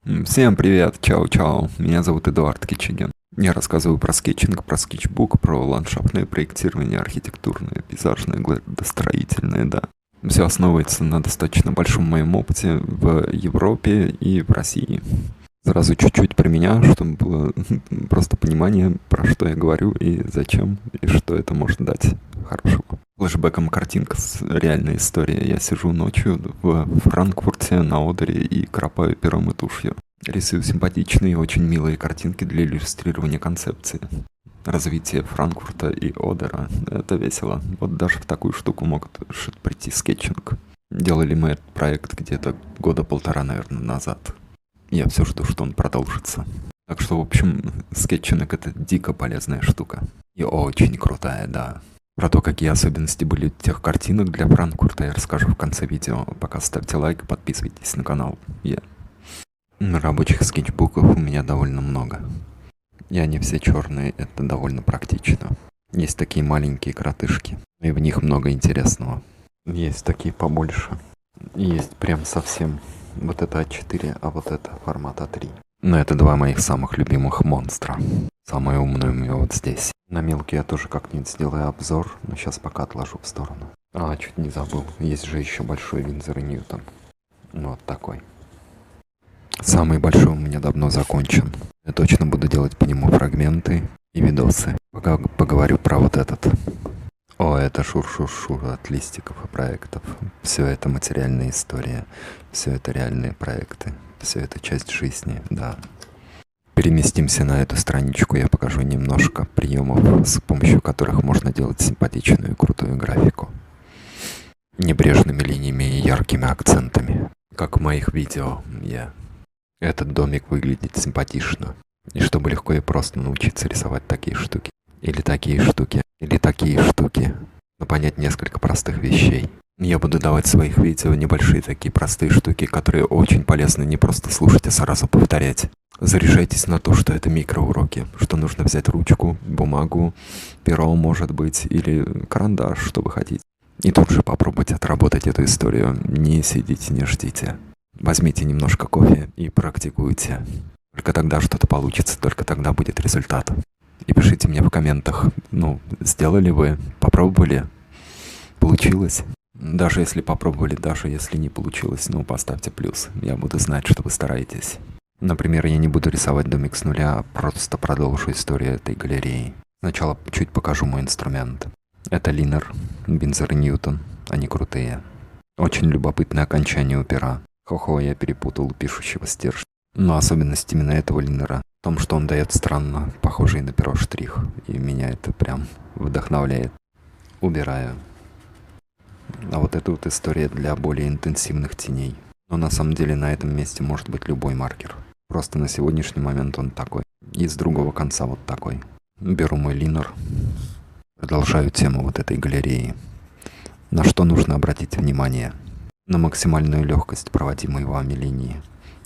Всем привет, чао-чао, меня зовут Эдуард Кичиген. Я рассказываю про скетчинг, про скетчбук, про ландшафтное проектирование, архитектурное, пейзажное, градостроительное, да. Все основывается на достаточно большом моем опыте в Европе и в России. Сразу чуть-чуть про меня, чтобы было просто понимание, про что я говорю и зачем, и что это может дать хорошего. Флэшбэком картинка с реальной историей. Я сижу ночью в Франкфурте на Одере и кропаю пером и тушью. Рисую симпатичные и очень милые картинки для иллюстрирования концепции. Развитие Франкфурта и Одера. Это весело. Вот даже в такую штуку могут прийти скетчинг. Делали мы этот проект где-то года полтора, наверное, назад. Я все жду, что он продолжится. Так что, в общем, скетчинг — это дико полезная штука. И очень крутая, да. Про то, какие особенности были тех картинок для Франкфурта, я расскажу в конце видео. Пока ставьте лайк и подписывайтесь на канал. Рабочих скетчбуков у меня довольно много. И они все черные, это довольно практично. Есть такие маленькие кротышки, и в них много интересного. Есть такие побольше. Есть прям совсем вот это А4, а вот это формат А3. Но это два моих самых любимых монстра. Самое умное у меня вот здесь. На мелкие я тоже как-нибудь сделаю обзор, но сейчас пока отложу в сторону. Чуть не забыл. Есть же еще большой Винзор и Ньютон. Вот такой. Самый большой у меня давно закончен. Я точно буду делать по нему фрагменты и видосы. Пока поговорю про вот этот. Это шур-шур-шур от листиков и проектов. Все это материальная история. Все это реальные проекты. Все это часть жизни, да. Переместимся на эту страничку, я покажу немножко приемов, с помощью которых можно делать симпатичную и крутую графику. Небрежными линиями и яркими акцентами. Как в моих видео, Этот домик выглядит симпатично. И чтобы легко и просто научиться рисовать такие штуки. Или такие штуки. Или такие штуки. Но понять несколько простых вещей. Я буду давать в своих видео небольшие такие простые штуки, которые очень полезны не просто слушать, а сразу повторять. Заряжайтесь на то, что это микроуроки, что нужно взять ручку, бумагу, перо, может быть, или карандаш, что вы хотите. И тут же попробуйте отработать эту историю. Не сидите, не ждите. Возьмите немножко кофе и практикуйте. Только тогда что-то получится, только тогда будет результат. И пишите мне в комментах, сделали вы, попробовали, получилось. Даже если попробовали, даже если не получилось, поставьте плюс. Я буду знать, что вы стараетесь. Например, я не буду рисовать домик с нуля, а просто продолжу историю этой галереи. Сначала чуть покажу мой инструмент. Это линер, Винзор и Ньютон. Они крутые. Очень любопытное окончание у пера. Хо-хо, я перепутал у пишущего стержня. Но особенность именно этого линера в том, что он дает странно похожий на перо штрих. И меня это прям вдохновляет. Убираю. А вот эта вот история для более интенсивных теней. Но на самом деле на этом месте может быть любой маркер. Просто на сегодняшний момент он такой. И с другого конца вот такой. Беру мой линер. Продолжаю тему вот этой галереи. На что нужно обратить внимание? На максимальную легкость проводимой вами линии.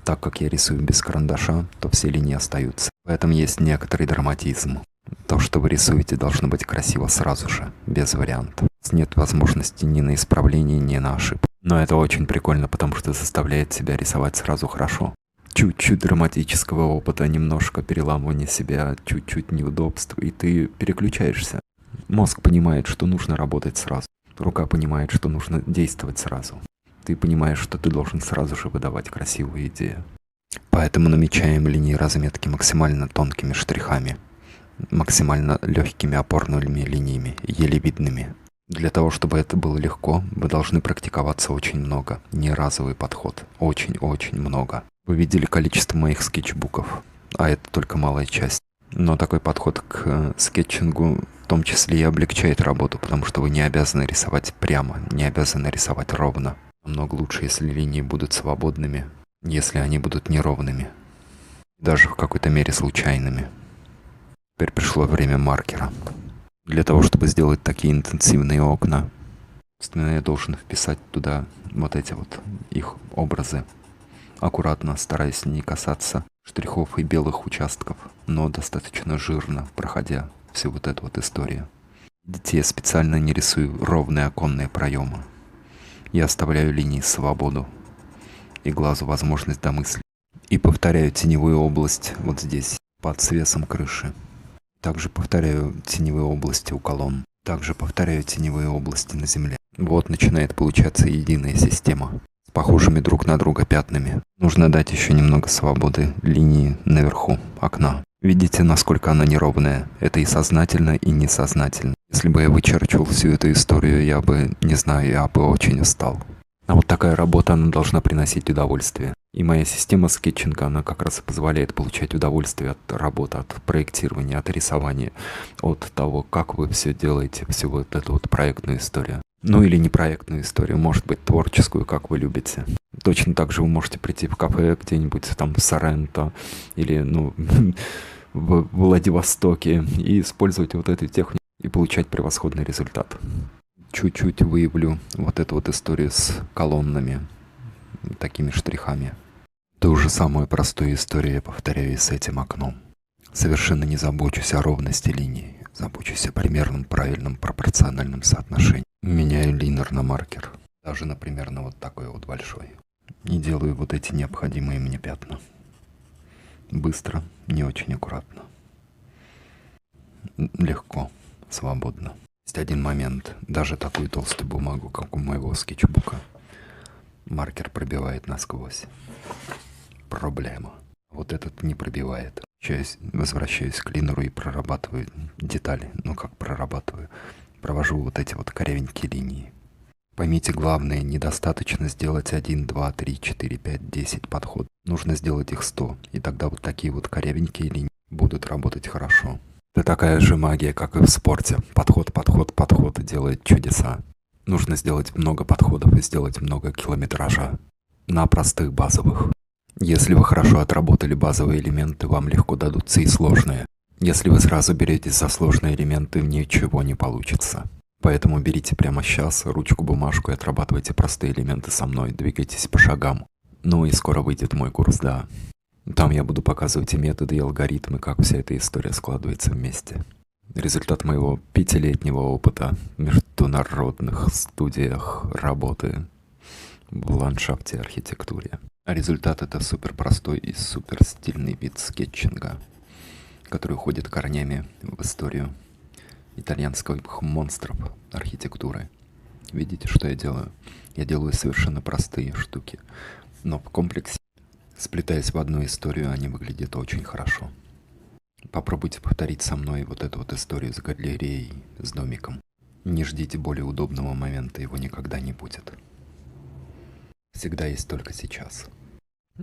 Так как я рисую без карандаша, то все линии остаются. В этом есть некоторый драматизм. То, что вы рисуете, должно быть красиво сразу же, без вариантов. Нет возможности ни на исправление, ни на ошибку. Но это очень прикольно, потому что заставляет себя рисовать сразу хорошо. Чуть-чуть драматического опыта, немножко переламывания себя, чуть-чуть неудобств, и ты переключаешься. Мозг понимает, что нужно работать сразу. Рука понимает, что нужно действовать сразу. Ты понимаешь, что ты должен сразу же выдавать красивую идею. Поэтому намечаем линии разметки максимально тонкими штрихами. Максимально легкими опорными линиями, еле видными. Для того, чтобы это было легко, вы должны практиковаться очень много. Не разовый подход. Очень-очень много. Вы видели количество моих скетчбуков, а это только малая часть. Но такой подход к скетчингу в том числе и облегчает работу, потому что вы не обязаны рисовать прямо, не обязаны рисовать ровно. Намного лучше, если линии будут свободными, если они будут неровными. Даже в какой-то мере случайными. Теперь пришло время маркера. Для того, чтобы сделать такие интенсивные окна, собственно, я должен вписать туда вот эти вот их образы. Аккуратно, стараясь не касаться штрихов и белых участков, но достаточно жирно, проходя всю вот эту вот историю. Видите, я специально не рисую ровные оконные проемы. Я оставляю линии свободу и глазу возможность домыслить. И повторяю теневую область вот здесь, под свесом крыши. Также повторяю теневые области у колонн. Также повторяю теневые области на земле. Вот начинает получаться единая система с похожими друг на друга пятнами. Нужно дать еще немного свободы линии наверху окна. Видите, насколько она неровная? Это и сознательно, и несознательно. Если бы я вычерчивал всю эту историю, я бы, не знаю, я бы очень устал. А вот такая работа, она должна приносить удовольствие. И моя система скетчинга, она как раз и позволяет получать удовольствие от работы, от проектирования, от рисования, от того, как вы все делаете, всю вот эту вот проектную историю. Ну или не проектную историю, может быть творческую, как вы любите. Точно так же вы можете прийти в кафе где-нибудь там в Соренто или в Владивостоке и использовать вот эту технику и получать превосходный результат. Чуть-чуть выявлю вот эту вот историю с колоннами, такими штрихами. Ту же самую простую историю я повторяю и с этим окном. Совершенно не забочусь о ровности линии, забочусь о примерном, правильном, пропорциональном соотношении. Меняю линер на маркер, даже, например, на вот такой вот большой. И делаю вот эти необходимые мне пятна. Быстро, не очень аккуратно. Легко, свободно. Есть один момент, даже такую толстую бумагу, как у моего скетчбука, маркер пробивает насквозь. Проблема. Вот этот не пробивает. Возвращаюсь к линеру и прорабатываю детали. Ну как прорабатываю? Провожу вот эти вот корявенькие линии. Поймите главное, недостаточно сделать 1, 2, 3, 4, 5, 10 подходов. Нужно сделать их 100. И тогда вот такие вот корявенькие линии будут работать хорошо. Это такая же магия, как и в спорте. Подход, подход, подход делает чудеса. Нужно сделать много подходов и сделать много километража на простых базовых. Если вы хорошо отработали базовые элементы, вам легко дадутся и сложные. Если вы сразу беретесь за сложные элементы, ничего не получится. Поэтому берите прямо сейчас ручку, бумажку и отрабатывайте простые элементы со мной, двигайтесь по шагам. Ну и скоро выйдет мой курс, да. Там я буду показывать и методы, и алгоритмы, как вся эта история складывается вместе. Результат моего 5-летнего опыта в международных студиях работы в ландшафте архитектуре. А результат — это супер простой и супер стильный вид скетчинга, который уходит корнями в историю итальянских монстров архитектуры. Видите, что я делаю? Я делаю совершенно простые штуки, но в комплексе, сплетаясь в одну историю, они выглядят очень хорошо. Попробуйте повторить со мной вот эту вот историю с галереей, с домиком. Не ждите более удобного момента, его никогда не будет. Всегда есть только сейчас.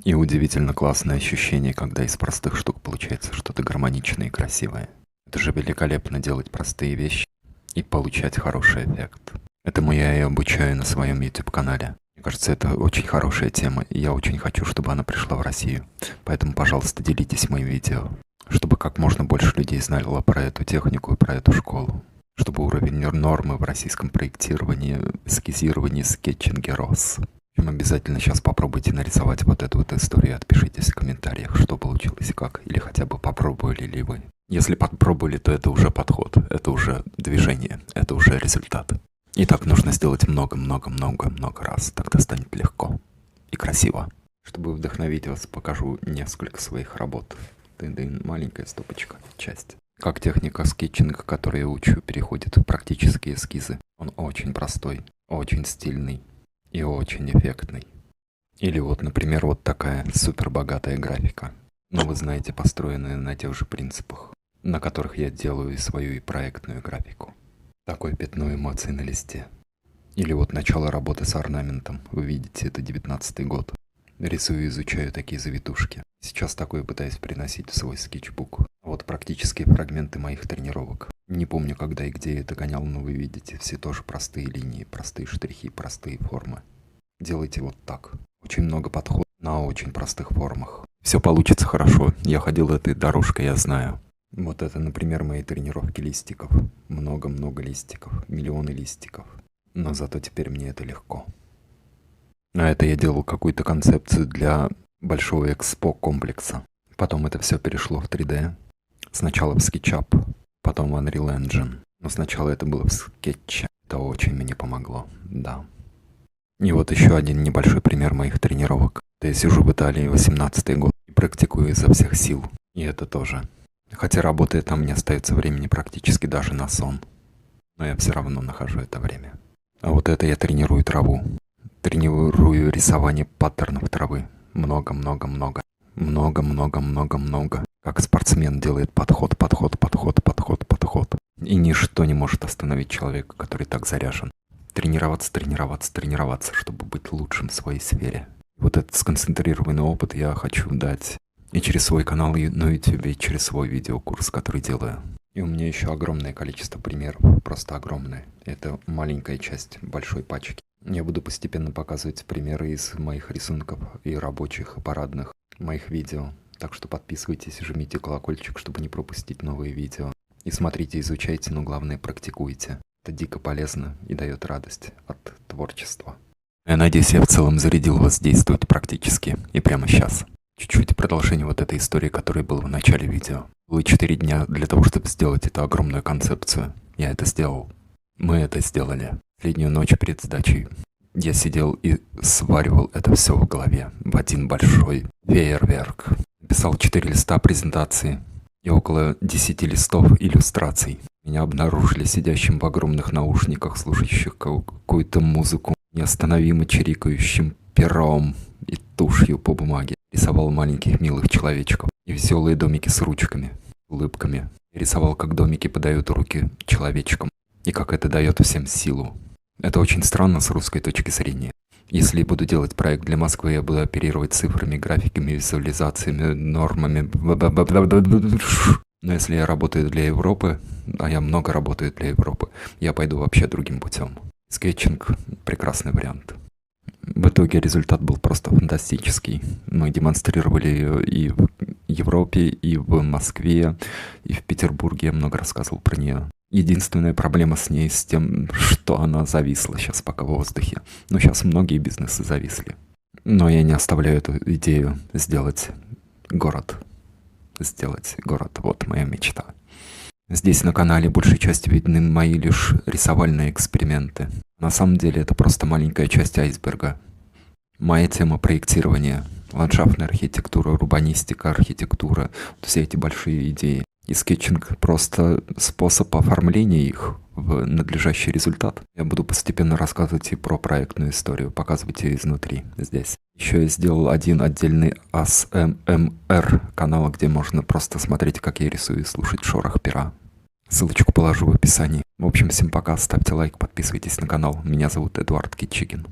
И удивительно классное ощущение, когда из простых штук получается что-то гармоничное и красивое. Это же великолепно делать простые вещи и получать хороший эффект. Этому я и обучаю на своем YouTube-канале. Мне кажется, это очень хорошая тема, и я очень хочу, чтобы она пришла в Россию. Поэтому, пожалуйста, делитесь моим видео, чтобы как можно больше людей знало про эту технику и про эту школу. Чтобы уровень нормы в российском проектировании, эскизировании, скетчинге рос. Обязательно сейчас попробуйте нарисовать вот эту вот историю, отпишитесь в комментариях, что получилось и как, или хотя бы попробовали ли вы. Если попробовали, то это уже подход, это уже движение, это уже результат. И так нужно сделать много-много-много-много раз, тогда станет легко и красиво. Чтобы вдохновить вас, покажу несколько своих работ. Тын-дын, маленькая стопочка, часть. Как техника скетчинга, которую я учу, переходит в практические эскизы. Он очень простой, очень стильный и очень эффектный. Или вот, например, вот такая супер богатая графика. Но вы знаете, построенная на тех же принципах, на которых я делаю и свою и проектную графику. Такое пятно эмоций на листе. Или вот начало работы с орнаментом. Вы видите, это 19-й год. Рисую и изучаю такие завитушки. Сейчас такое пытаюсь приносить в свой скетчбук. Вот практические фрагменты моих тренировок. Не помню, когда и где я это гонял, но вы видите, все тоже простые линии, простые штрихи, простые формы. Делайте вот так. Очень много подходов на очень простых формах. Все получится хорошо. Я ходил этой дорожкой, я знаю. Вот это, например, мои тренировки листиков. Много-много листиков, миллионы листиков. Но зато теперь мне это легко. А это я делал какую-то концепцию для большого экспо-комплекса. Потом это все перешло в 3D. Сначала в SketchUp, потом в Unreal Engine. Но сначала это было в Sketch. Это очень мне помогло, да. И вот еще один небольшой пример моих тренировок. Я сижу в Италии 18-й год и практикую изо всех сил. И это тоже. Хотя работая там, не остается времени практически даже на сон. Но я все равно нахожу это время. А вот это я тренирую траву. Тренирую рисование паттернов травы. Много-много-много. Много-много-много-много. Как спортсмен делает подход. И ничто не может остановить человека, который так заряжен. Тренироваться, чтобы быть лучшим в своей сфере. Вот этот сконцентрированный опыт я хочу дать и через свой канал на YouTube, и через свой видеокурс, который делаю. И у меня еще огромное количество примеров, просто огромное. Это маленькая часть большой пачки. Я буду постепенно показывать примеры из моих рисунков и рабочих, и парадных, моих видео. Так что подписывайтесь, жмите колокольчик, чтобы не пропустить новые видео. И смотрите, изучайте, но главное практикуйте. Это дико полезно и дает радость от творчества. Я надеюсь, я в целом зарядил вас действовать практически и прямо сейчас. Чуть-чуть продолжение вот этой истории, которая была в начале видео. Было 4 дня для того, чтобы сделать эту огромную концепцию. Я это сделал. Мы это сделали. Последнюю ночь перед сдачей я сидел и сваривал это все в голове в один большой фейерверк. Написал 4 листа презентации и около 10 листов иллюстраций. Меня обнаружили сидящим в огромных наушниках, слушающих какую-то музыку, неостановимо чирикающим пером и тушью по бумаге. Рисовал маленьких милых человечков и веселые домики с ручками, улыбками. Рисовал, как домики подают руки человечкам и как это дает всем силу. Это очень странно с русской точки зрения. Если я буду делать проект для Москвы, я буду оперировать цифрами, графиками, визуализациями, нормами. Но если я работаю для Европы, а я много работаю для Европы, я пойду вообще другим путем. Скетчинг – прекрасный вариант. В итоге результат был просто фантастический. Мы демонстрировали ее и в Европе, и в Москве, и в Петербурге. Я много рассказывал про нее. Единственная проблема с ней с тем, что она зависла сейчас пока в воздухе. Но сейчас многие бизнесы зависли. Но я не оставляю эту идею сделать город. Вот моя мечта. Здесь на канале большей частью видны мои лишь рисовальные эксперименты. На самом деле это просто маленькая часть айсберга. Моя тема проектирования, ландшафтная архитектура, урбанистика, архитектура, все эти большие идеи. И скетчинг просто способ оформления их в надлежащий результат. Я буду постепенно рассказывать и про проектную историю, показывать ее изнутри здесь. Еще я сделал один отдельный ASMR канал, где можно просто смотреть, как я рисую и слушать шорох пера. Ссылочку положу в описании. В общем, всем пока, ставьте лайк, подписывайтесь на канал. Меня зовут Эдуард Китчигин.